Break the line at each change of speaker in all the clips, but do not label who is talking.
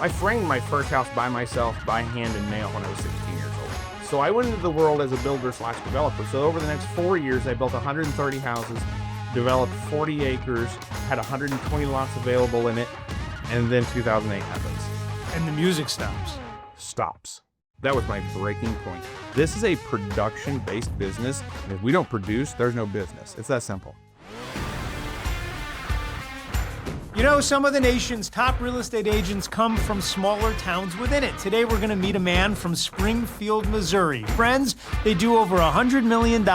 I framed my first house by myself, by hand and nail when I was 16 years old. So I went into the world as a builder/developer. So over the next 4 years, I built 130 houses, developed 40 acres, had 120 lots available in it, and then 2008 happens.
And the music stops.
That was my breaking point. This is a production-based business, and if we don't produce, there's no business. It's that simple.
You know, some of the nation's top real estate agents come from smaller towns within it. Today, we're going to meet a man from Springfield, Missouri. Friends, they do over $100 million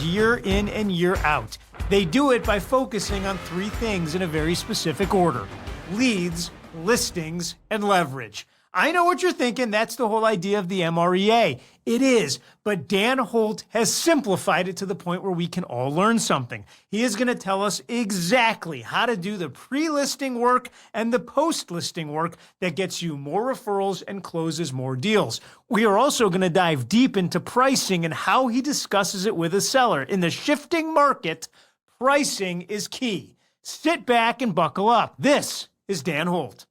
year in and year out. They do it by focusing on three things in a very specific order: leads, listings, and leverage. I know what you're thinking. That's the whole idea of the MREA. It is, but Dan Holt has simplified it to the point where we can all learn something. He is going to tell us exactly how to do the pre-listing work and the post-listing work that gets you more referrals and closes more deals. We are also going to dive deep into pricing and how he discusses it with a seller. In the shifting market, pricing is key. Sit back and buckle up. This is Dan Holt.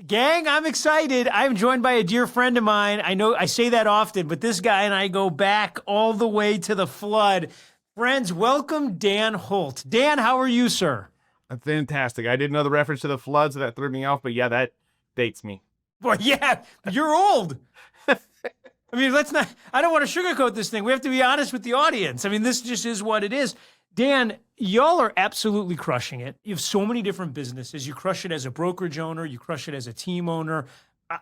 Gang, I'm excited. I'm joined by a dear friend of mine. I know I say that often, but this guy and I go back all the way to the flood. Friends, welcome Dan Holt. Dan, how are you, sir?
Fantastic. I didn't know the reference to the floods, so that threw me off, but yeah, that dates me.
Well, yeah, you're old. I mean, I don't want to sugarcoat this thing. We have to be honest with the audience. I mean, this just is what it is. Dan, y'all are absolutely crushing it. You have so many different businesses. You crush it as a brokerage owner. You crush it as a team owner.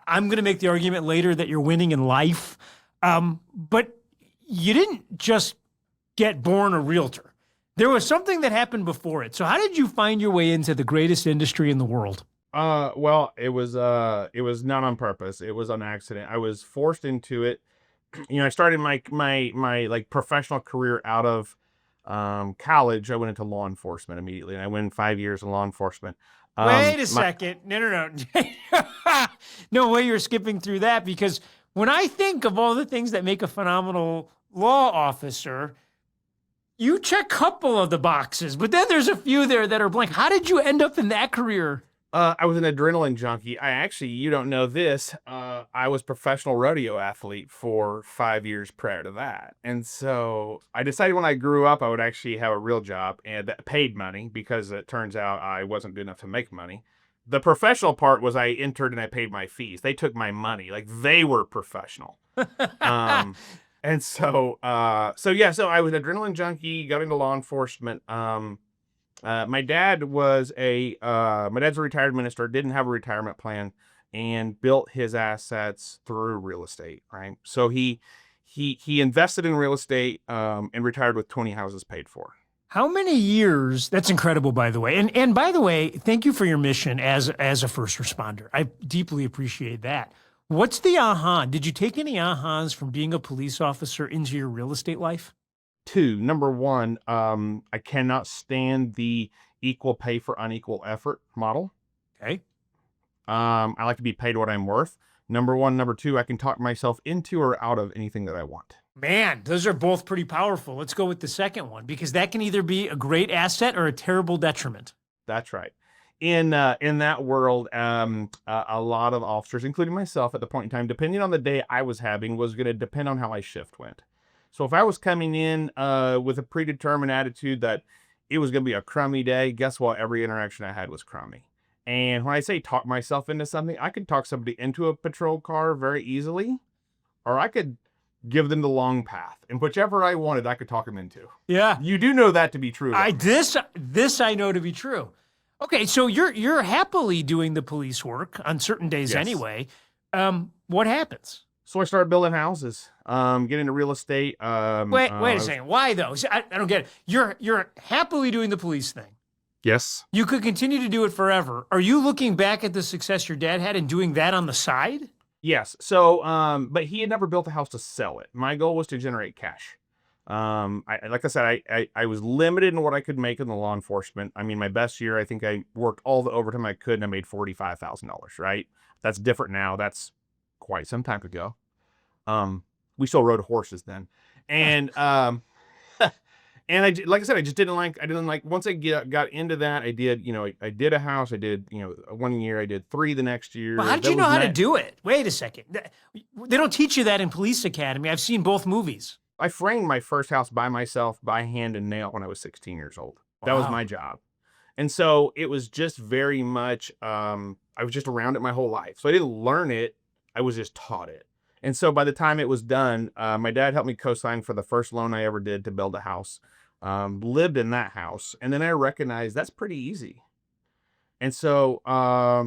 I'm going to make the argument later that you're winning in life. But you didn't just get born a realtor. There was something that happened before it. So how did you find your way into the greatest industry in the world?
Well, it was not on purpose. It was on accident. I was forced into it. You know, I started my like professional career out of college. I went into law enforcement immediately, and I went 5 years in law enforcement.
Wait a second. No. No way you're skipping through that, because when I think of all the things that make a phenomenal law officer, you check a couple of the boxes, but then there's a few there that are blank. How did you end up in that career?
I was an adrenaline junkie. You don't know this. I was a professional rodeo athlete for 5 years prior to that. And so I decided when I grew up, I would actually have a real job and that paid money, because it turns out I wasn't good enough to make money. The professional part was I entered and I paid my fees. They took my money. Like, they were professional. And so I was an adrenaline junkie, got into law enforcement. My dad's a retired minister, didn't have a retirement plan, and built his assets through real estate, right? So he invested in real estate, and retired with 20 houses paid for.
How many years? That's incredible, by the way. And by the way, thank you for your mission as a first responder. I deeply appreciate that. What's the aha? Did you take any ahas from being a police officer into your real estate life?
Two. Number one, I cannot stand the equal pay for unequal effort model.
Okay.
I like to be paid what I'm worth. Number one. Number two, I can talk myself into or out of anything that I want.
Man, those are both pretty powerful. Let's go with the second one, because that can either be a great asset or a terrible detriment.
That's right. In that world, a lot of officers, including myself at the point in time, depending on the day I was having, was going to depend on how my shift went. So if I was coming in with a predetermined attitude that it was going to be a crummy day, guess what? Every interaction I had was crummy. And when I say talk myself into something, I could talk somebody into a patrol car very easily, or I could give them the long path. And whichever I wanted, I could talk them into.
Yeah.
You do know that to be true.
This I know to be true. Okay, so you're happily doing the police work on certain days anyway. What happens?
So I started building houses, get into real estate.
Wait a second. Why though? See, I don't get it. You're happily doing the police thing.
Yes.
You could continue to do it forever. Are you looking back at the success your dad had and doing that on the side?
Yes. So, but he had never built a house to sell it. My goal was to generate cash. Like I said, I was limited in what I could make in the law enforcement. I mean, my best year, I think I worked all the overtime I could, and I made $45,000, right? That's different now. That's quite some time ago. We still rode horses then. And, And like I said, I didn't like, once I got into that, I did, I did a house, I did, 1 year, I did 3 the next year.
Well, how did
That
you know
was
how to
not,
do it? Wait a second. They don't teach you that in police academy. I've seen both movies.
I framed my first house by myself, by hand and nail when I was 16 years old. That was
Wow.
my job. And so it was just very much, I was just around it my whole life. So I didn't learn it. I was just taught it. And so by the time it was done, my dad helped me co-sign for the first loan I ever did to build a house. Lived in that house. And then I recognized that's pretty easy. And so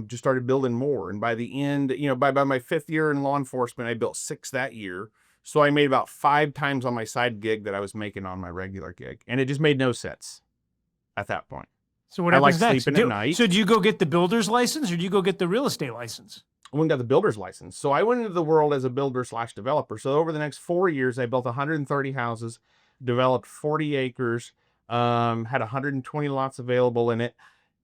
just started building more. And by the end, by my 5th year in law enforcement, I built 6 that year. So I made about 5 times on my side gig that I was making on my regular gig. And it just made no sense at that point.
So what
I like
happens next?
sleeping at night.
So do you go get the builder's license or do you go get the real estate license?
I went and got the builder's license. So I went into the world as a builder/developer. So over the next 4 years, I built 130 houses, developed 40 acres, had 120 lots available in it.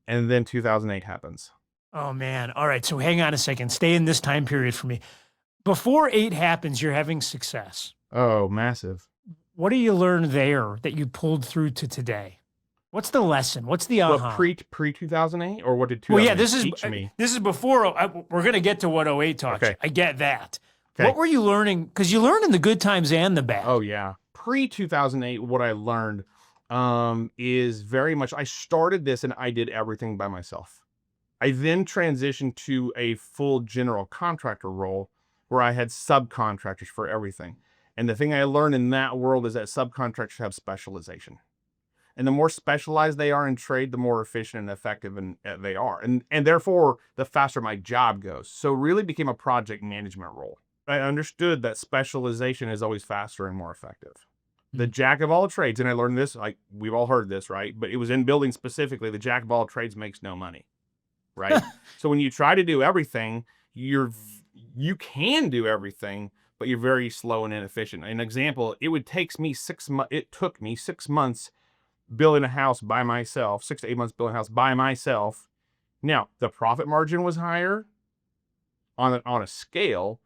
And then 2008 happens.
Oh, man. All right. So hang on a second. Stay in this time period for me. Before 8 happens, you're having success.
Oh, massive.
What do you learn there that you pulled through to today? What's the lesson? What's the aha?
What, pre 2008, or what did 2008
Well, yeah,
teach me?
This is before. We're going to get to what 08 taught you.
Okay.
I get that.
Okay.
What were you learning? Because you learn in the good times and the bad.
Oh, yeah. Pre 2008, what I learned is very much, I started this and I did everything by myself. I then transitioned to a full general contractor role where I had subcontractors for everything. And the thing I learned in that world is that subcontractors have specialization. And the more specialized they are in trade, the more efficient and effective they are. And therefore, the faster my job goes. So it really became a project management role. I understood that specialization is always faster and more effective. The jack of all trades, and I learned this, like we've all heard this, right? But it was in building specifically, the jack of all trades makes no money, right? So when you try to do everything, you can do everything, but you're very slow and inefficient. An example, it took me 6 months building a house by myself, 6 to 8 months building a house by myself. Now, the profit margin was higher on a scale,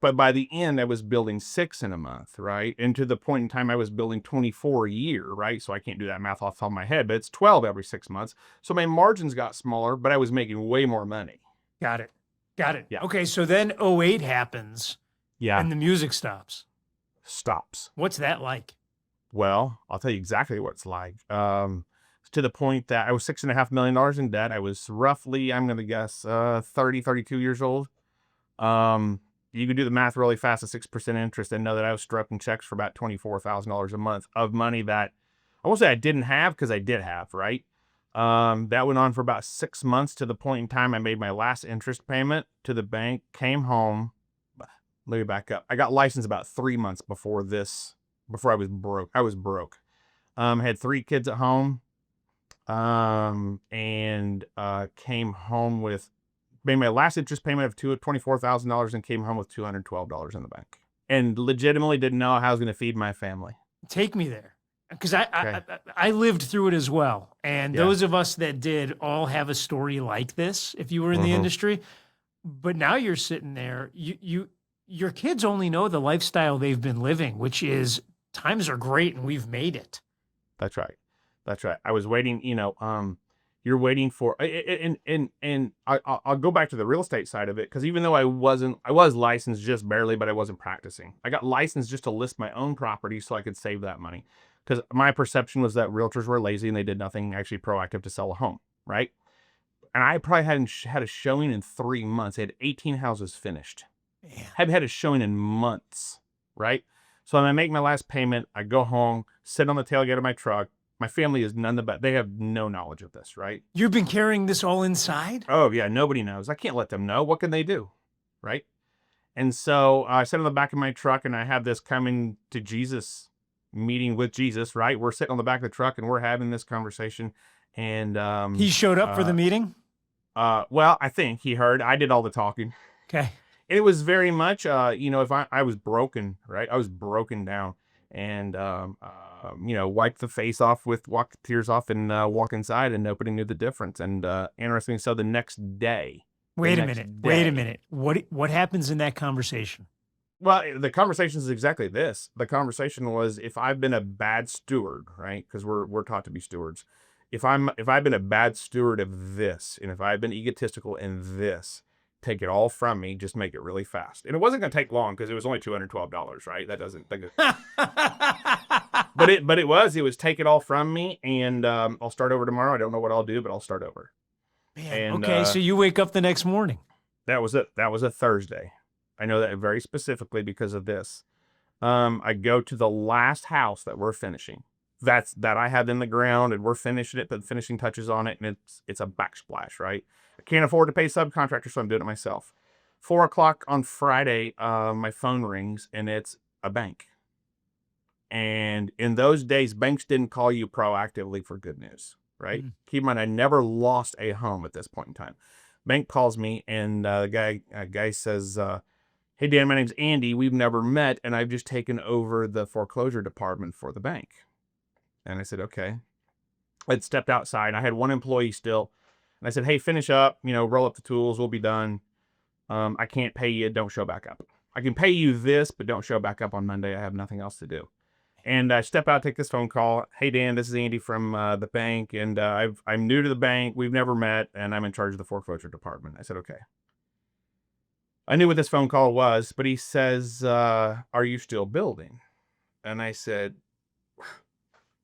but by the end, I was building 6 in a month, right? And to the point in time, I was building 24 a year, right? So I can't do that math off the top of my head, but it's 12 every 6 months. So my margins got smaller, but I was making way more money.
Got it. Got it.
Yeah.
Okay, so then 08 happens.
Yeah.
And the music stops.
Stops.
What's that like?
Well, I'll tell you exactly what it's like. To the point that I was $6.5 million in debt. I was roughly, I'm going to guess, 32 years old. You can do the math really fast at 6% interest and know that I was stroking checks for about $24,000 a month of money that I won't say I didn't have, because I did have, right? That went on for about 6 months, to the point in time I made my last interest payment to the bank, came home. Let me back up. I got licensed about 3 months before I was broke. I was broke. Had 3 kids at home, and came home with, made my last interest payment of $24,000 and came home with $212 in the bank. And legitimately didn't know how I was going to feed my family.
Take me there. Because I lived through it as well. And those of us that did all have a story like this, if you were in the industry. But now you're sitting there, your kids only know the lifestyle they've been living, which is times are great and we've made it. That's
right. That's right. I was waiting, you're waiting for, and I'll go back to the real estate side of it. Cause even though I was licensed just barely, but I wasn't practicing. I got licensed just to list my own property so I could save that money. Cause my perception was that realtors were lazy and they did nothing actually proactive to sell a home. Right. And I probably hadn't had a showing in 3 months. I had 18 houses finished. Man. Haven't had a showing in months. Right. So when I make my last payment, I go home, sit on the tailgate of my truck. My family is none the better. They have no knowledge of this, right?
You've been carrying this all inside?
Oh, yeah. Nobody knows. I can't let them know. What can they do? Right? And so I sit on the back of my truck and I have this coming to Jesus meeting with Jesus, right? We're sitting on the back of the truck and we're having this conversation. And
he showed up for the meeting?
Well, I think he heard. I did all the talking.
Okay.
And it was very much, if I was broken, right? I was broken down. And, wipe the face off walk the tears off and walk inside, and nobody knew the difference. And interestingly, so the next day.
Wait a minute. What happens in that conversation?
Well, the conversation is exactly this. The conversation was if I've been a bad steward, right? Because we're taught to be stewards. If I've been a bad steward of this, and if I've been egotistical in this, take it all from me. Just make it really fast. And it wasn't going to take long because it was only $212, right? That doesn't. But it was take it all from me, and I'll start over tomorrow. I don't know what I'll do, but I'll start over.
Man,
And
okay, so you wake up the next morning.
that was a Thursday. I know that very specifically because of this. I go to the last house that we're finishing. That I have in the ground, and we're finishing it, put finishing touches on it, and it's a backsplash, right? I can't afford to pay subcontractors, so I'm doing it myself. 4:00 on Friday, my phone rings, and it's a bank. And in those days, banks didn't call you proactively for good news, right? Keep in mind, I never lost a home at this point in time. Bank calls me, and the guy says, "Hey Dan, my name's Andy. We've never met, and I've just taken over the foreclosure department for the bank." And I said, "Okay." I'd stepped outside. I had one employee still, and I said, "Hey, finish up. Roll up the tools. We'll be done. I can't pay you. Don't show back up. I can pay you this, but don't show back up on Monday. I have nothing else to do." And I step out, take this phone call. "Hey Dan, this is Andy from the bank, and I'm new to the bank. We've never met, and I'm in charge of the foreclosure department." I said, "Okay." I knew what this phone call was, but he says, "Are you still building?" And I said,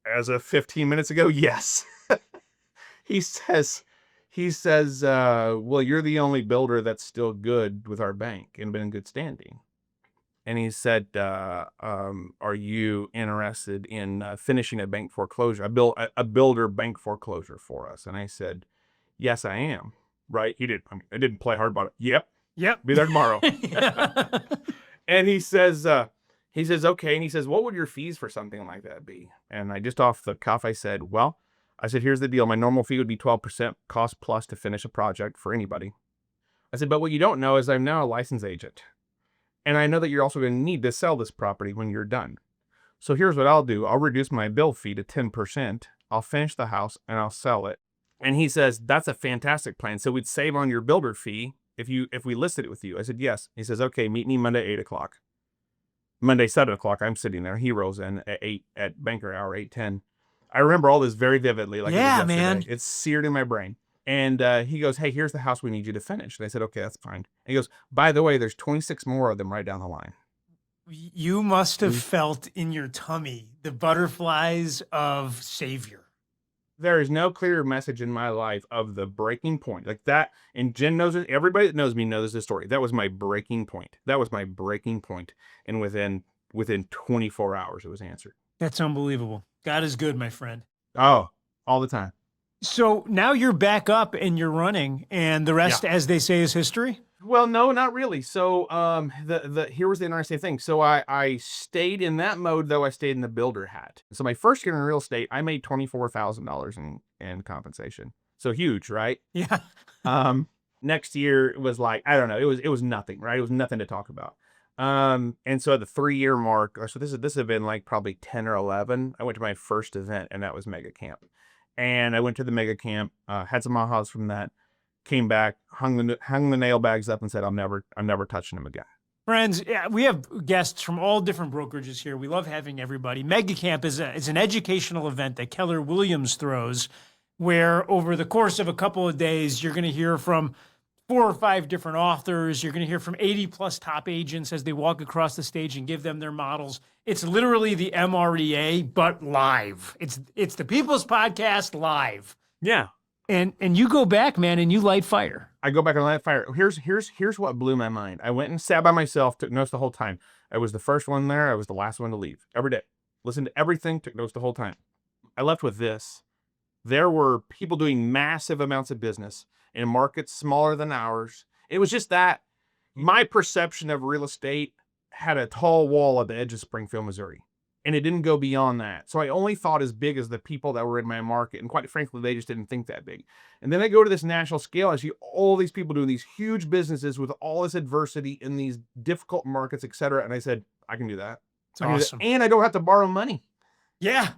"As of 15 minutes ago, yes." he says, "Well, you're the only builder that's still good with our bank and been in good standing." And he said, "Are you interested in finishing a bank foreclosure, a builder bank foreclosure for us?" And I said, "Yes, I am." Right? I didn't play hard about it. Yep. Be there tomorrow. And he says, "Okay." And he says, "What would your fees for something like that be?" And I just off the cuff, I said, "Here's the deal. My normal fee would be 12% cost plus to finish a project for anybody." I said, "But what you don't know is I'm now a licensed agent. And I know that you're also going to need to sell this property when you're done. So here's what I'll do. I'll reduce my bill fee to 10%. I'll finish the house and I'll sell it." And he says, "That's a fantastic plan. So we'd save on your builder fee if we listed it with you." I said, "Yes." He says, "Okay, meet me Monday, 8:00. Monday, 7:00. I'm sitting there. He rolls in at 8 at banker hour, 8:10. I remember all this very vividly. Like
Yeah,
it was yesterday.
man.
It's seared in my brain. And he goes, "Hey, here's the house we need you to finish." And I said, "Okay, that's fine." And he goes, "By the way, there's 26 more of them right down the line."
You must have felt in your tummy the butterflies of Savior.
There is no clearer message in my life of the breaking point like that. And Jen knows it. Everybody that knows me knows this story. That was my breaking point. And within 24 hours, it was answered.
That's unbelievable. God is good, my friend.
Oh, all the time.
So now you're back up and you're running, and the rest, as they say, is history?
Well, no, not really. So, here was the interesting thing. So I stayed in that mode, though I stayed in the builder hat. So my first year in real estate, I made $24,000 in compensation. So huge, right?
Yeah.
Next year it was like, I don't know, it was nothing, right? It was nothing to talk about. And so at the 3-year mark, so this had been like probably 10 or 11. I went to my first event, and that was Mega Camp. And I went to the Mega Camp, had some ahas from that. Came back, hung the nail bags up, and said, I'm never touching them again.
Friends, we have guests from all different brokerages here. We love having everybody. Mega Camp is an educational event that Keller Williams throws, where over the course of a couple of days, you're going to hear from 4 or 5 different authors. You're going to hear from 80 plus top agents as they walk across the stage and give them their models. It's literally the MREA, but live. It's the People's Podcast live.
Yeah.
And you go back, man, and you light fire.
I go back and light fire. Here's what blew my mind. I went and sat by myself, took notes the whole time. I was the first one there. I was the last one to leave every day. Listened to everything, took notes the whole time. I left with this. There were people doing massive amounts of business in markets smaller than ours. It was just that my perception of real estate had a tall wall at the edge of Springfield, Missouri. And it didn't go beyond that. So I only thought as big as the people that were in my market. And quite frankly, they just didn't think that big. And then I go to this national scale. I see all these people doing these huge businesses with all this adversity in these difficult markets, et cetera. And I said, I can do that.
It's awesome.
And I don't have to borrow money.
Yeah.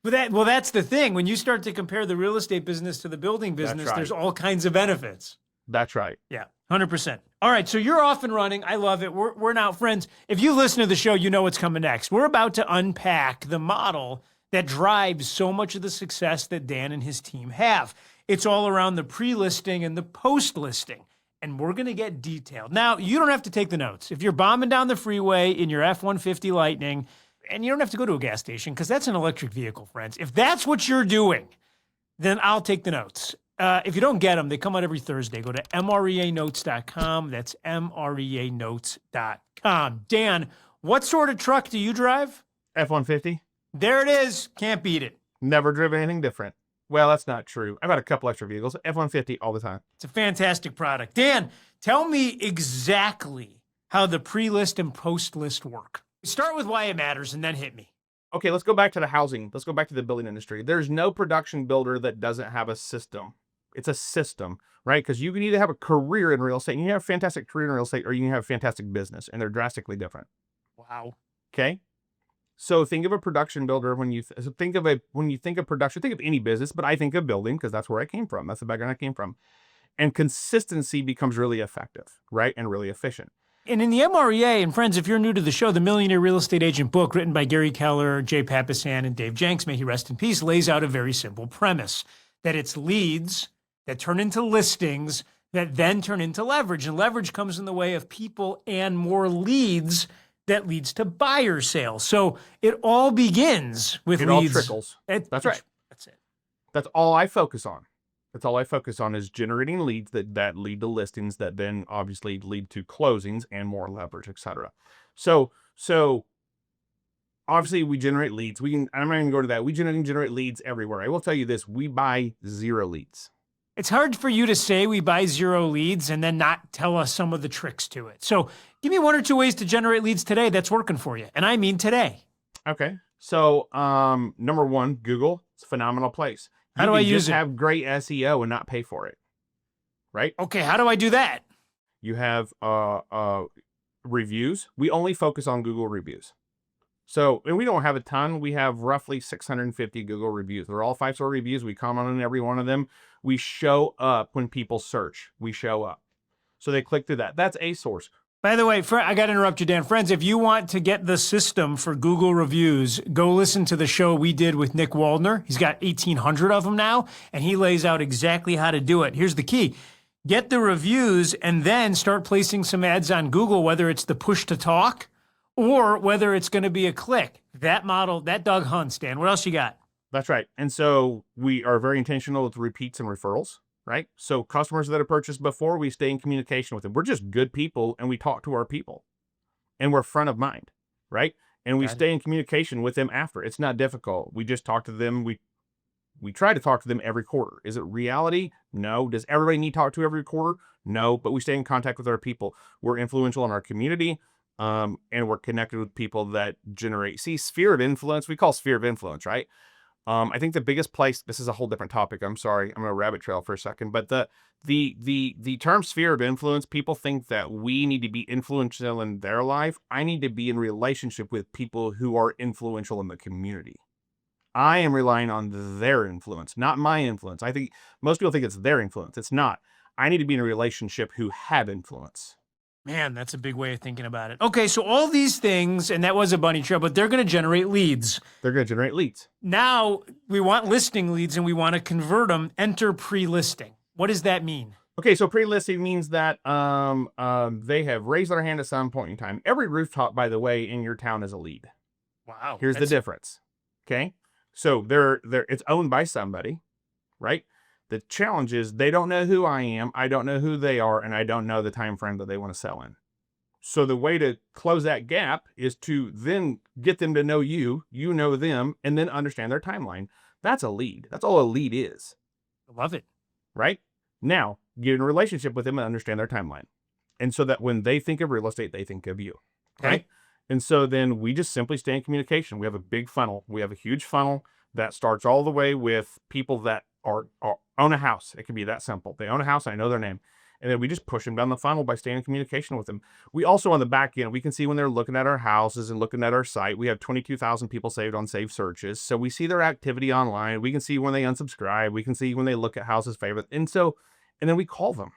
Well, that's the thing. When you start to compare the real estate business to the building business,
right.
There's all kinds of benefits.
That's right.
Yeah. 100%. All right, so you're off and running. I love it. We're now friends. If you listen to the show, you know what's coming next. We're about to unpack the model that drives so much of the success that Dan and his team have. It's all around the pre-listing and the post-listing, and we're going to get detailed. Now, you don't have to take the notes. If you're bombing down the freeway in your F-150 Lightning, and you don't have to go to a gas station because that's an electric vehicle, friends. If that's what you're doing, then I'll take the notes. If you don't get them, they come out every Thursday. Go to MREAnotes.com. That's MREAnotes.com. Dan, what sort of truck do you drive?
F-150.
There it is. Can't beat it.
Never driven anything different. Well, that's not true. I've got a couple extra vehicles. F-150 all the time.
It's a fantastic product. Dan, tell me exactly how the pre-list and post-list work. Start with why it matters and then hit me.
Okay, let's go back to the housing. Let's go back to the building industry. There's no production builder that doesn't have a system. It's a system, right? Because you can either have a career in real estate, and you have a fantastic career in real estate, or you can have a fantastic business, and they're drastically different.
Wow.
Okay? So think of a production builder when you think of production, think of any business, but I think of building because that's where I came from. That's the background I came from. And consistency becomes really effective, right? And really efficient.
And in the MREA, and friends, if you're new to the show, the Millionaire Real Estate Agent book written by Gary Keller, Jay Papasan, and Dave Jenks, may he rest in peace, lays out a very simple premise, that it's leads that turn into listings that then turn into leverage. And leverage comes in the way of people and more leads that leads to buyer sales. So it all begins with leads.
It all trickles. That's right.
That's it.
That's all I focus on. That's all I focus on is generating leads that lead to listings that then obviously lead to closings and more leverage, etc. So obviously we generate leads. I'm not even going to go to that. We generate leads everywhere. I will tell you this, we buy 0 leads.
It's hard for you to say we buy 0 leads and then not tell us some of the tricks to it. So give me 1 or 2 ways to generate leads today that's working for you. And I mean today.
Okay. So number 1, Google. It's a phenomenal place.
How do I use it?
Have great SEO and not pay for it. Right?
Okay, how do I do that?
You have reviews. We only focus on Google reviews. So, and we don't have a ton. We have roughly 650 Google reviews. They're all 5-star reviews. We comment on every one of them. We show up when people search. We show up. So they click through that. That's a source.
By the way, I got to interrupt you, Dan. Friends, if you want to get the system for Google reviews, go listen to the show we did with Nick Waldner. He's got 1,800 of them now, and he lays out exactly how to do it. Here's the key. Get the reviews and then start placing some ads on Google, whether it's the push to talk or whether it's going to be a click. That model, that dog hunts, Dan. What else you got?
That's right. And so we are very intentional with repeats and referrals, right? So customers that have purchased before, we stay in communication with them. We're just good people and we talk to our people and we're front of mind, right? And we stay in communication with them after. It's not difficult. We just talk to them. We try to talk to them every quarter. Is it reality? No. Does everybody need to talk to every quarter? No, but we stay in contact with our people. We're influential in our community. And we're connected with people that generate, sphere of influence. We call sphere of influence, right? I think the biggest place, this is a whole different topic. I'm sorry. I'm going to rabbit trail for a second, but the term sphere of influence, people think that we need to be influential in their life. I need to be in relationship with people who are influential in the community. I am relying on their influence, not my influence. I think most people think it's their influence. It's not. I need to be in a relationship who have influence.
Man, that's a big way of thinking about it. Okay, so all these things, and that was a bunny trail, but they're going to generate leads.
They're going to generate leads.
Now, we want listing leads and we want to convert them. Enter pre-listing. What does that mean?
Okay, so pre-listing means that they have raised their hand at some point in time. Every rooftop, by the way, in your town is a lead.
Wow.
Here's the difference. Okay, so it's owned by somebody, right? The challenge is they don't know who I am, I don't know who they are, and I don't know the time frame that they want to sell in. So the way to close that gap is to then get them to know you know them, and then understand their timeline. That's a lead. That's all a lead is.
I love it.
Right? Now, get in a relationship with them and understand their timeline. And so that when they think of real estate, they think of you.
Okay.
Right? And so then we just simply stay in communication. We have a big funnel. We have a huge funnel that starts all the way with people that own a house. It can be that simple. They own a house. I know their name. And then we just push them down the funnel by staying in communication with them. We also, on the back end, we can see when they're looking at our houses and looking at our site. We have 22,000 people saved on saved searches. So we see their activity online. We can see when they unsubscribe. We can see when they look at houses favorite. And then we call them.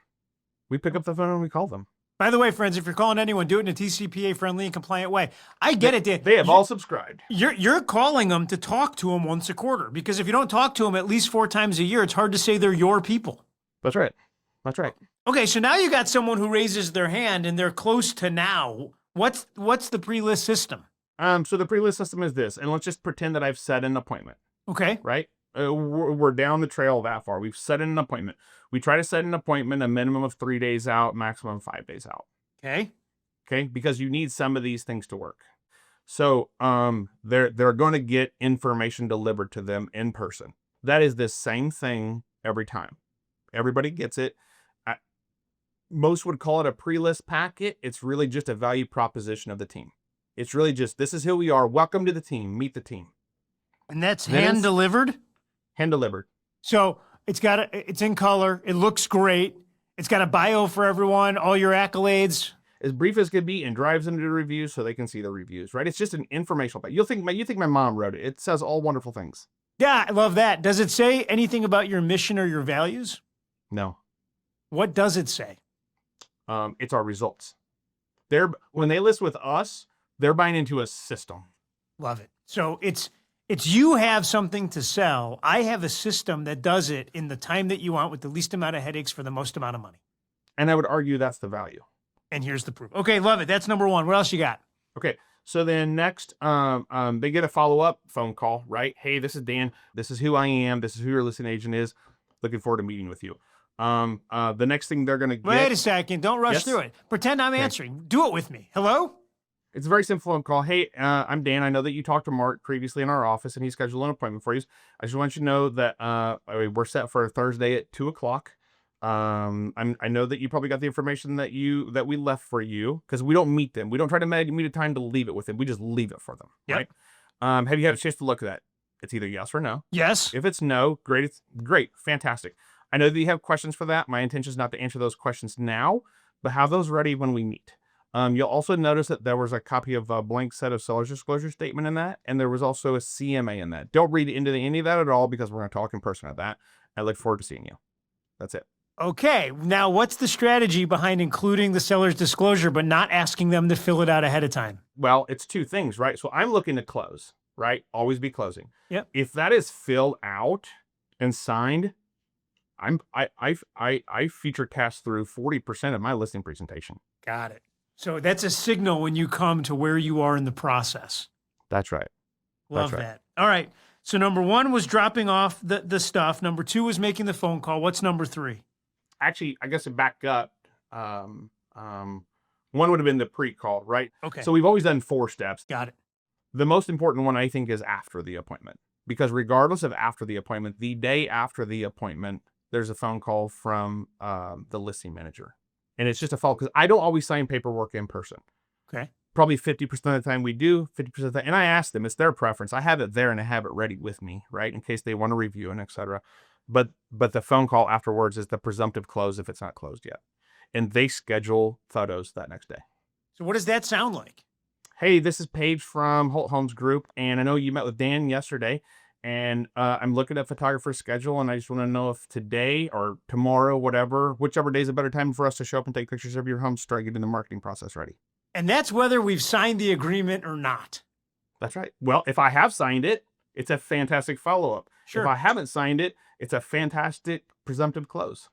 We pick up the phone and we call them.
By the way, friends, if you're calling anyone, do it in a TCPA-friendly and compliant way. I get it, Dan.
They have all subscribed.
You're calling them to talk to them once a quarter, because if you don't talk to them at least 4 times a year, it's hard to say they're your people.
That's right. That's right.
Okay, so now you got someone who raises their hand and they're close to now. What's the pre-list system?
So the pre-list system is this, and let's just pretend that I've set an appointment.
Okay.
Right? We're down the trail that far. We've set an appointment. We try to set an appointment a minimum of 3 days out, maximum 5 days out.
Okay.
Okay, because you need some of these things to work. So they're going to get information delivered to them in person. That is the same thing every time. Everybody gets it. Most would call it a pre-list packet. It's really just a value proposition of the team. It's really just, this is who we are. Welcome to the team. Meet the team.
And that's hand delivered?
Hand delivered.
So it's in color. It looks great. It's got a bio for everyone, all your accolades.
As brief as could be, and drives into the reviews so they can see the reviews, right? It's just an informational pack. You think my mom wrote it. It says all wonderful things.
Yeah, I love that. Does it say anything about your mission or your values?
No.
What does it say?
It's our results. When they list with us, they're buying into a system.
Love it. So it's you have something to sell. I have a system that does it in the time that you want with the least amount of headaches for the most amount of money.
And I would argue that's the value.
And here's the proof. Okay, love it. That's number one. What else you got?
Okay. So then next, they get a follow-up phone call, right? Hey, this is Dan. This is who I am. This is who your listing agent is. Looking forward to meeting with you. The next thing they're going to get.
Wait a second. Don't rush through it. Pretend I'm answering. Do it with me. Hello?
It's a very simple phone call. Hey, I'm Dan. I know that you talked to Mark previously in our office, and he scheduled an appointment for you. I just want you to know that we're set for Thursday at 2:00. I know that you probably got the information that we left for you, because we don't meet them. We don't try to meet a time to leave it with them. We just leave it for them.
Yep.
Right? Have you had a chance to look at that? It's either yes or no.
Yes.
If it's no, great. It's great. Fantastic. I know that you have questions for that. My intention is not to answer those questions now, but have those ready when we meet. You'll also notice that there was a copy of a blank set of seller's disclosure statement in that, and there was also a CMA in that. Don't read into any of that at all, because we're going to talk in person at that. I look forward to seeing you. That's it.
Okay. Now, what's the strategy behind including the seller's disclosure, but not asking them to fill it out ahead of time?
Well, it's two things, right? So I'm looking to close, right? Always be closing.
Yep.
If that is filled out and signed, I feature cast through 40% of my listing presentation.
Got it. So that's a signal when you come to where you are in the process.
That's right.
Love that. All right. So number one was dropping off the stuff. Number two was making the phone call. What's number three?
Actually, I guess to back up, one would have been the pre-call, right?
Okay.
So we've always done 4 steps.
Got it.
The most important one, I think, is after the appointment, because regardless of after the appointment, the day after the appointment, there's a phone call from the listing manager. And it's just a follow, because I don't always sign paperwork in person.
Okay.
Probably 50% of the time we do, 50% of the time. And I ask them, it's their preference. I have it there and I have it ready with me, right? In case they want to review and et cetera. But the phone call afterwards is the presumptive close if it's not closed yet. And they schedule photos that next day.
So what does that sound like?
Hey, this is Paige from Holt Homes Group. And I know you met with Dan yesterday. And I'm looking at photographer's schedule, and I just want to know if today or tomorrow, whichever day is a better time for us to show up and take pictures of your home, start getting the marketing process ready.
And that's whether we've signed the agreement or not.
That's right. Well, if I have signed it, it's a fantastic follow-up.
Sure.
If I haven't signed it, it's a fantastic presumptive close.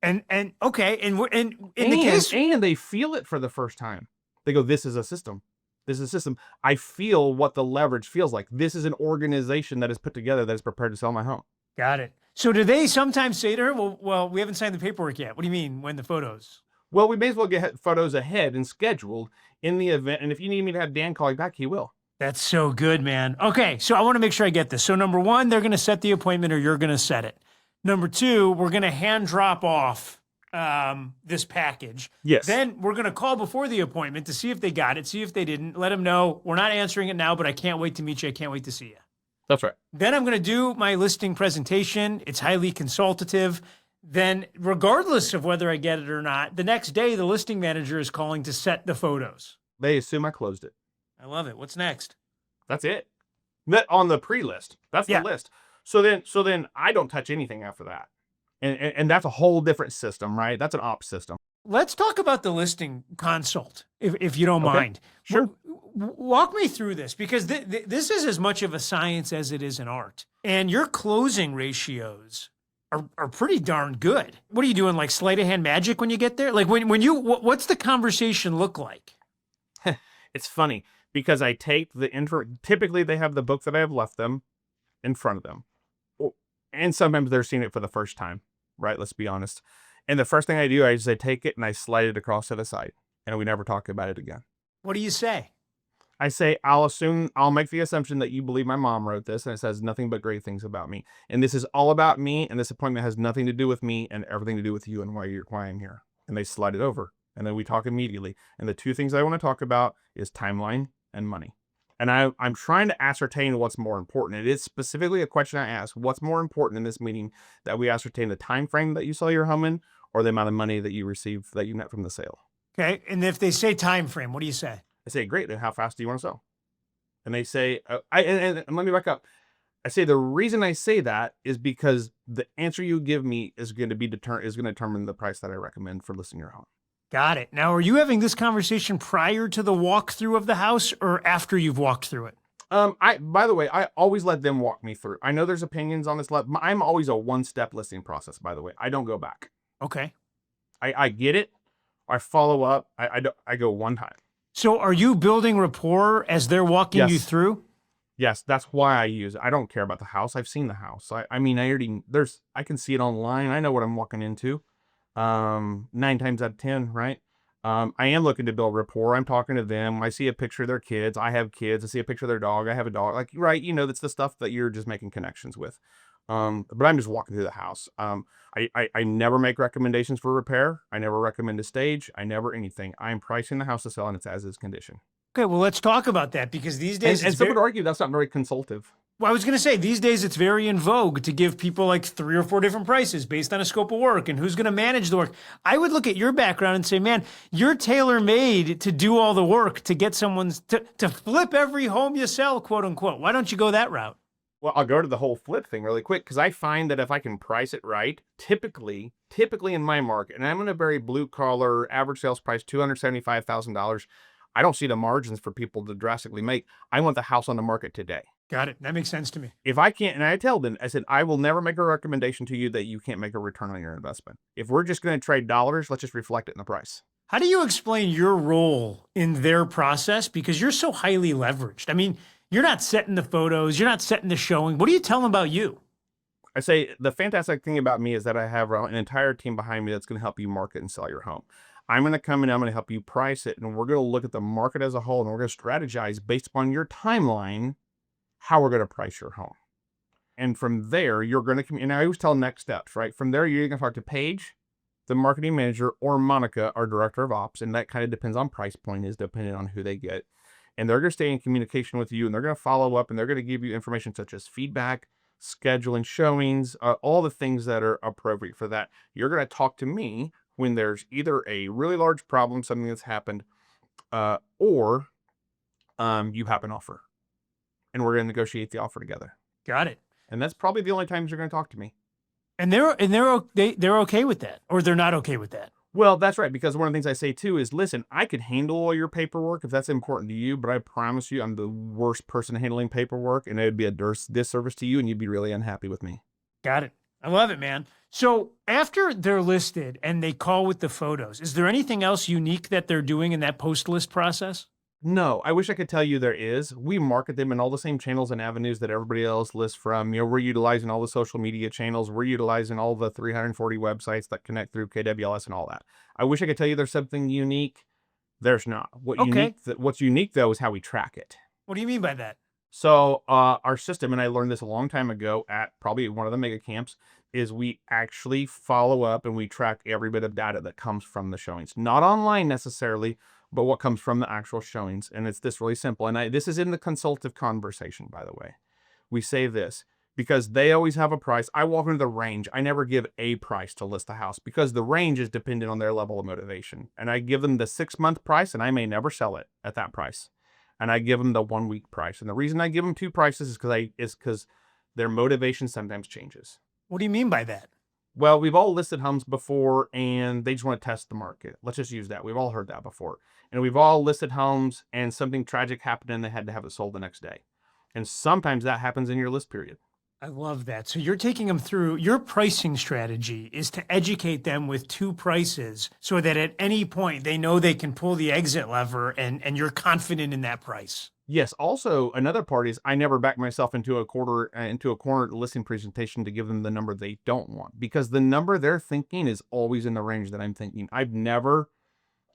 And okay, and in the case,
and they feel it for the first time. They go, "This is a system. This is a system. I feel what the leverage feels like. This is an organization that is put together that is prepared to sell my home."
Got it. So do they sometimes say to her, well, we haven't signed the paperwork yet. What do you mean, when the photos?
Well, we may as well get photos ahead and scheduled in the event. And if you need me to have Dan call you back, he will.
That's so good, man. Okay, so I want to make sure I get this. So number one, they're going to set the appointment, or you're going to set it. Number two, we're going to hand drop off this package.
Yes.
Then we're going to call before the appointment to see if they got it, see if they didn't. Let them know we're not answering it now, but I can't wait to meet you. I can't wait to see you.
That's right.
Then I'm going to do my listing presentation. It's highly consultative. Then regardless of whether I get it or not, the next day the listing manager is calling to set the photos.
They assume I closed it.
I love it. What's next?
That's it. That on the pre-list. That's the list. So then I don't touch anything after that. And that's a whole different system, right? That's an ops system.
Let's talk about the listing consult, if you don't
Okay,
mind.
sure.
Walk me through this because this is as much of a science as it is an art. And your closing ratios are pretty darn good. What are you doing, like sleight of hand magic when you get there? Like when you, what's the conversation look like?
It's funny because I take the intro. Typically, they have the book that I have left them in front of them. And sometimes they're seeing it for the first time, right? Let's be honest. And the first thing I do is I take it and I slide it across to the side, and we never talk about it again.
What do you say?
I say, I'll make the assumption that you believe my mom wrote this, and it says nothing but great things about me. And this is all about me, and this appointment has nothing to do with me and everything to do with you and why I'm here. And they slide it over, and then we talk immediately. And the two things I want to talk about is timeline and money. And I'm trying to ascertain what's more important. It is specifically a question I ask. What's more important in this meeting, that we ascertain the time frame that you sell your home in, or the amount of money that you receive, that you net from the sale?
Okay. And if they say time frame, what do you say?
I say, great. And how fast do you want to sell? And they say, and let me back up. I say the reason I say that is because the answer you give me is going to determine the price that I recommend for listing your home.
Got it. Now, are you having this conversation prior to the walkthrough of the house or after you've walked through it?
By the way, I always let them walk me through. I know there's opinions on this. I'm always a one-step listing process, by the way. I don't go back.
Okay.
I get it. I follow up. I go one time.
So are you building rapport as they're walking you
Yes.
through?
Yes, that's why I use it. I don't care about the house. I've seen the house. I mean, I can see it online. I know what I'm walking into. 9 times out of 10, right? I am looking to build rapport. I'm talking to them. I see a picture of their kids. I have kids. I see a picture of their dog. I have a dog. Like, right, that's the stuff that you're just making connections with. But I'm just walking through the house. I never make recommendations for repair. I never recommend a stage. I never anything. I'm pricing the house to sell in its as is condition.
Okay, well, let's talk about that because these days,
And some would argue that's not very consultative.
well, I was going to say, these days it's very in vogue to give people like 3 or 4 different prices based on a scope of work and who's going to manage the work. I would look at your background and say, man, you're tailor-made to do all the work to get to flip every home you sell, quote unquote. Why don't you go that route?
Well, I'll go to the whole flip thing really quick because I find that if I can price it right, typically in my market, and I'm in a very blue collar, average sales price $275,000. I don't see the margins for people to drastically make. I want the house on the market today.
Got it. That makes sense to me.
If I can't, and I tell them, I said, I will never make a recommendation to you that you can't make a return on your investment. If we're just going to trade dollars, let's just reflect it in the price.
How do you explain your role in their process? Because you're so highly leveraged. I mean, you're not setting the photos, you're not setting the showing. What do you tell them about you?
I say the fantastic thing about me is that I have an entire team behind me that's going to help you market and sell your home. I'm going to come in, I'm going to help you price it, and we're going to look at the market as a whole, and we're going to strategize based upon your timeline how we're going to price your home. And from there, you're going to, and I always tell next steps, right? From there, you're going to talk to Paige, the marketing manager, or Monica, our director of ops, and that kind of depends on price point, is depending on who they get. And they're going to stay in communication with you, and they're going to follow up, and they're going to give you information such as feedback, scheduling showings, all the things that are appropriate for that. You're going to talk to me when there's either a really large problem, something that's happened, or you have an offer, and we're going to negotiate the offer together.
Got it.
And that's probably the only times you're going to talk to me.
And they're okay with that, or they're not okay with that.
Well, that's right, because one of the things I say too is, listen, I could handle all your paperwork if that's important to you, but I promise you I'm the worst person handling paperwork, and it would be a disservice to you, and you'd be really unhappy with me.
Got it. I love it, man. So after they're listed and they call with the photos, is there anything else unique that they're doing in that post-list process?
No, I wish I could tell you there is. We market them in all the same channels and avenues that everybody else lists from. We're utilizing all the social media channels. We're utilizing all the 340 websites that connect through KWLS and all that. I wish I could tell you there's something unique. There's not. What's unique, though, is how we track it.
What do you mean by that?
So our system, and I learned this a long time ago at probably one of the mega camps, is we actually follow up and we track every bit of data that comes from the showings. Not online necessarily, but what comes from the actual showings. And it's this really simple. And this is in the consultative conversation, by the way. We say this because they always have a price. I walk into the range. I never give a price to list the house because the range is dependent on their level of motivation. And I give them the 6-month price, and I may never sell it at that price. And I give them the 1-week price. And the reason I give them 2 prices is because their motivation sometimes changes.
What do you mean by that?
Well, we've all listed homes before and they just want to test the market. Let's just use that. We've all heard that before. And we've all listed homes and something tragic happened and they had to have it sold the next day. And sometimes that happens in your list period.
I love that. So you're taking them through your pricing strategy is to educate them with two prices so that at any point they know they can pull the exit lever and you're confident in that price.
Yes. Also, another part is I never back myself into a corner listing presentation to give them the number they don't want, because the number they're thinking is always in the range that I'm thinking. I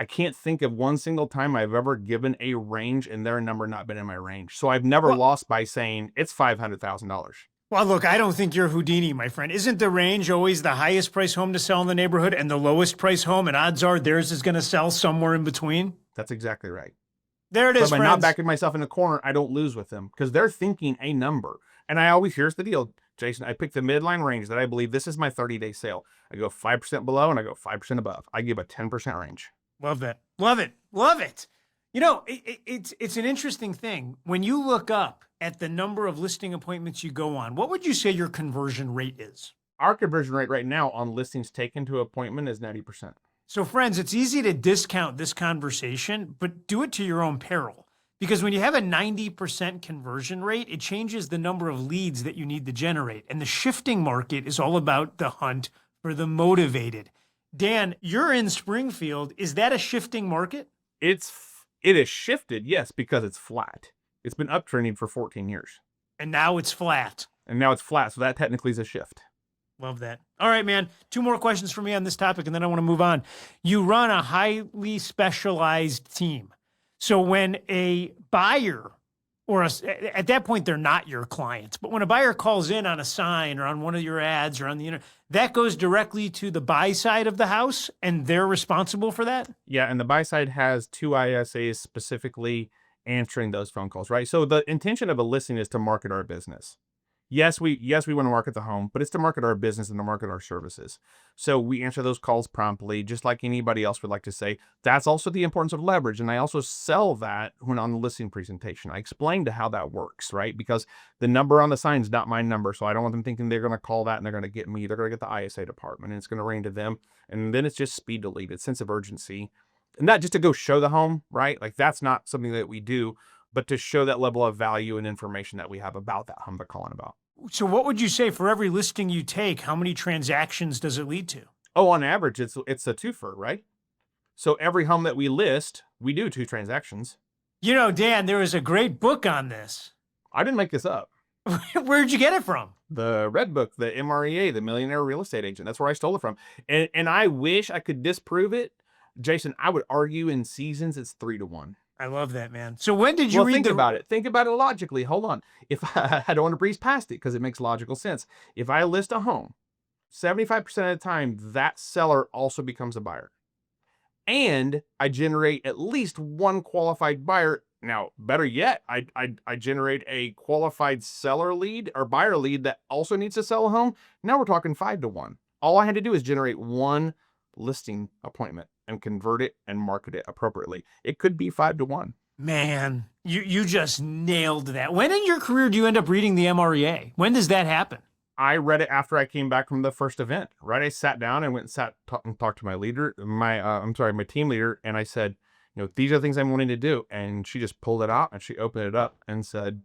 can't think of one single time I've ever given a range and their number not been in my range. So I've never
Well,
lost by saying it's $500,000.
well, look, I don't think you're Houdini, my friend. Isn't the range always the highest price home to sell in the neighborhood and the lowest price home, and odds are theirs is going to sell somewhere in between?
That's exactly right.
There it is,
But by not
friends.
backing myself in a corner, I don't lose with them because they're thinking a number. And I always, here's the deal, Jason, I pick the midline range that I believe this is my 30-day sale. I go 5% below and I go 5% above. I give a 10% range.
Love that. Love it. Love it. You know, it's an interesting thing. When you look up at the number of listing appointments you go on, what would you say your conversion rate is?
Our conversion rate right now on listings taken to appointment is 90%.
So, friends, it's easy to discount this conversation, but do it to your own peril. Because when you have a 90% conversion rate, it changes the number of leads that you need to generate. And the shifting market is all about the hunt for the motivated. Dan, you're in Springfield. Is that a shifting market?
It has shifted, yes, because it's flat. It's been uptrending for 14 years.
And now it's flat.
And now it's flat, so that technically is a shift.
Love that. All right, man. 2 more questions for me on this topic, and then I want to move on. You run a highly specialized team. So when a buyer at that point, they're not your clients, but when a buyer calls in on a sign or on one of your ads or on the internet, that goes directly to the buy side of the house and they're responsible for that?
Yeah, and the buy side has 2 ISAs specifically answering those phone calls, right? So the intention of a listing is to market our business. Yes, we want to market the home, but it's to market our business and to market our services. So we answer those calls promptly, just like anybody else would like to say. That's also the importance of leverage. And I also sell that when on the listing presentation. I explain to how that works, right? Because the number on the sign is not my number. So I don't want them thinking they're going to call that and they're going to get me. They're going to get the ISA department and it's going to ring to them. And then it's just speed to lead. It's sense of urgency. And not just to go show the home, right? Like that's not something that we do, but to show that level of value and information that we have about that home they're calling about.
So what would you say for every listing you take, how many transactions does it lead to?
Oh, on average, it's a twofer, right? So every home that we list, we do 2 transactions.
You know, Dan, there is a great book on this.
I didn't make this up.
Where'd you get it from?
The red book, the MREA, the Millionaire Real Estate Agent. That's where I stole it from. And I wish I could disprove it. Jason, I would argue in seasons it's 3-1.
I love that, man. So when did you read
think about it. Think about it logically. Hold on. If I don't want to breeze past it because it makes logical sense. If I list a home, 75% of the time, that seller also becomes a buyer. And I generate at least 1 qualified buyer. Now, better yet, I generate a qualified seller lead or buyer lead that also needs to sell a home. Now we're talking 5-1. All I had to do is generate 1 listing appointment and convert it and market it appropriately. It could be 5-1.
Man, you just nailed that. When in your career do you end up reading the MREA? When does that happen?
I read it after I came back from the first event, right? I sat down and went and talked to my leader, my team leader. And I said, these are the things I'm wanting to do. And she just pulled it out and she opened it up and said,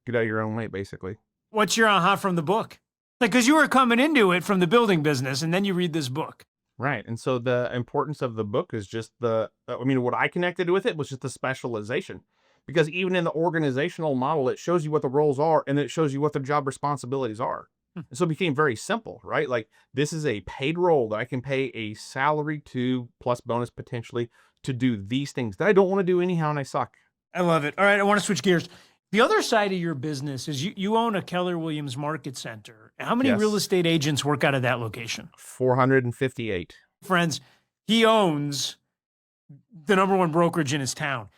get out of your own way, basically.
What's your aha from the book? Like, because you were coming into it from the building business and then you read this book.
Right. And so the importance of the book is just what I connected with it was just the specialization. Because even in the organizational model, it shows you what the roles are and it shows you what the job responsibilities are. And so it became very simple, right? Like this is a paid role that I can pay a salary to plus bonus potentially to do these things that I don't want to do anyhow and I suck.
I love it. All right. I want to switch gears. The other side of your business is you own a Keller Williams Market Center. How many real estate agents work out of that location?
458.
Friends, he owns the #1 brokerage in his town.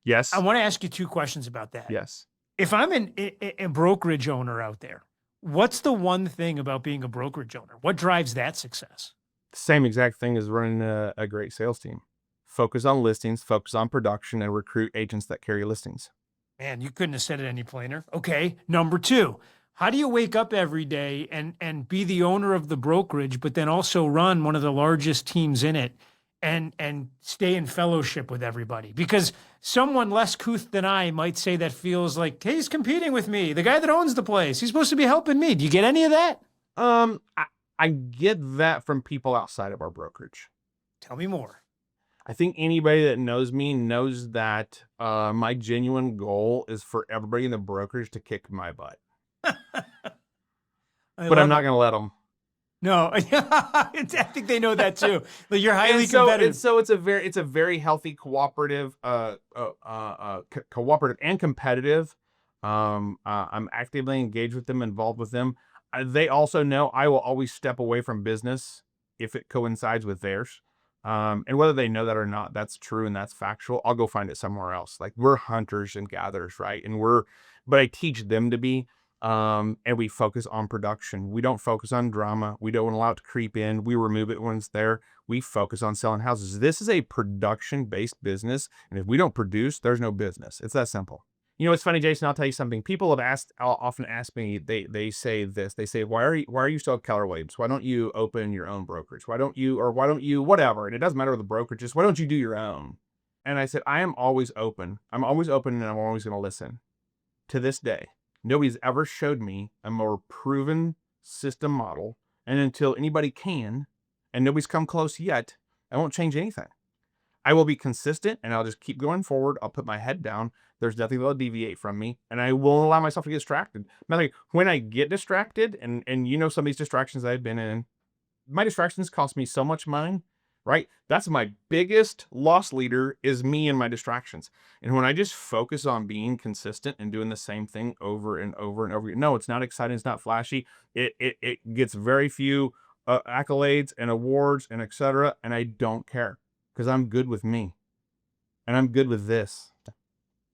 Yes.
I want to ask you 2 questions about that.
Yes.
If I'm a brokerage owner out there, what's the one thing about being a brokerage owner? What drives that success?
Same exact thing as running a great sales team. Focus on listings, focus on production, and recruit agents that carry listings.
Man, you couldn't have said it any plainer. Okay, #2. How do you wake up every day and be the owner of the brokerage, but then also run one of the largest teams in it and stay in fellowship with everybody? Because someone less couth than I might say that feels like, hey, he's competing with me. The guy that owns the place, he's supposed to be helping me. Do you get any of that?
I get that from people outside of our brokerage.
Tell me more.
I think anybody that knows me knows that my genuine goal is for everybody in the brokerage to kick my butt. But I'm not going to let them.
No, I think they know that too. Like you're highly competitive.
So it's a very healthy, cooperative, cooperative and competitive. I'm actively engaged with them, involved with them. They also know I will always step away from business if it coincides with theirs. And whether they know that or not, that's true and that's factual. I'll go find it somewhere else. Like we're hunters and gatherers, right? But I teach them to be. And we focus on production. We don't focus on drama. We don't allow it to creep in. We remove it when it's there. We focus on selling houses. This is a production-based business. And if we don't produce, there's no business. It's that simple. You know, it's funny, Jason, I'll tell you something. People have often asked me, they say this, they say, why are you still at Keller Williams? Why don't you open your own brokerage? Why don't you, whatever. And it doesn't matter with the brokerages. Why don't you do your own? And I said, I am always open. I'm always open and I'm always going to listen. To this day, nobody's ever showed me a more proven system model. And until anybody can, and nobody's come close yet, I won't change anything. I will be consistent and I'll just keep going forward. I'll put my head down. There's nothing that'll deviate from me. And I won't allow myself to get distracted. When I get distracted, and you know some of these distractions I've been in, my distractions cost me so much money, right? That's my biggest loss leader is me and my distractions. And when I just focus on being consistent and doing the same thing over and over and over, no, it's not exciting. It's not flashy. It gets very few accolades and awards and etc. And I don't care because I'm good with me and I'm good with this.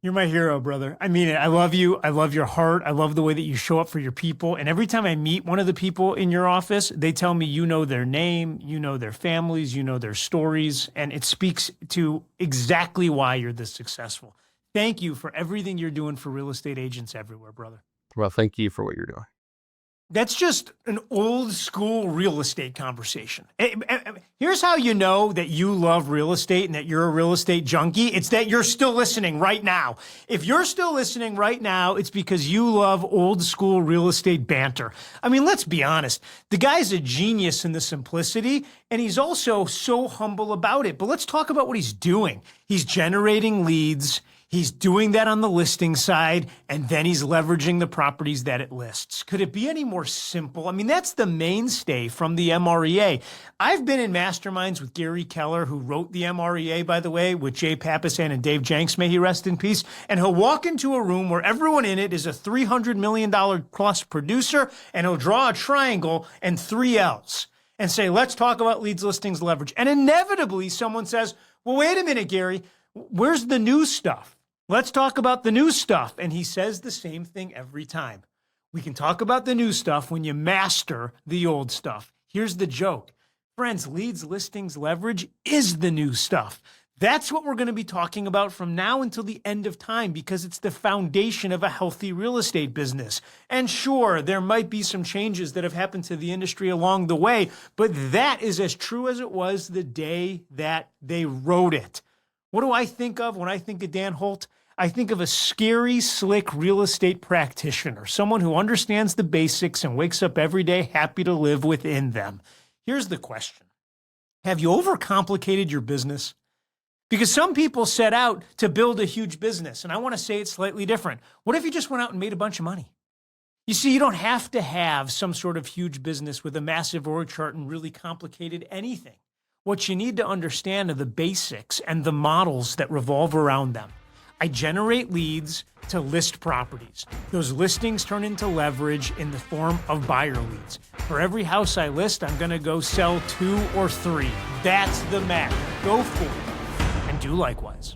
You're my hero, brother. I mean it. I love you. I love your heart. I love the way that you show up for your people. And every time I meet one of the people in your office, they tell me you know their name, you know their families, you know their stories, and it speaks to exactly why you're this successful. Thank you for everything you're doing for real estate agents everywhere, brother.
Well, thank you for what you're doing.
That's just an old school real estate conversation. Here's how you know that you love real estate and that you're a real estate junkie. It's that you're still listening right now. If you're still listening right now, it's because you love old school real estate banter. I mean, let's be honest. The guy's a genius in the simplicity, and he's also so humble about it. But let's talk about what he's doing. He's generating leads. He's doing that on the listing side, and then he's leveraging the properties that it lists. Could it be any more simple? I mean, that's the mainstay from the MREA. I've been in masterminds with Gary Keller, who wrote the MREA, by the way, with Jay Papasan and Dave Jenks, may he rest in peace. And he'll walk into a room where everyone in it is a $300 million plus producer, and he'll draw a triangle and 3 L's and say, let's talk about leads, listings, leverage. And inevitably, someone says, well, wait a minute, Gary, where's the new stuff? Let's talk about the new stuff. And he says the same thing every time. We can talk about the new stuff when you master the old stuff. Here's the joke. Friends, leads, listings, leverage is the new stuff. That's what we're going to be talking about from now until the end of time because it's the foundation of a healthy real estate business. And sure, there might be some changes that have happened to the industry along the way, but that is as true as it was the day that they wrote it. What do I think of when I think of Dan Holt? I think of a scary, slick real estate practitioner, someone who understands the basics and wakes up every day happy to live within them. Here's the question. Have you overcomplicated your business? Because some people set out to build a huge business, and I want to say it's slightly different. What if you just went out and made a bunch of money? You see, you don't have to have some sort of huge business with a massive org chart and really complicated anything. What you need to understand are the basics and the models that revolve around them. I generate leads to list properties. Those listings turn into leverage in the form of buyer leads. For every house I list, I'm gonna go sell 2 or 3. That's the math. Go for it and do likewise.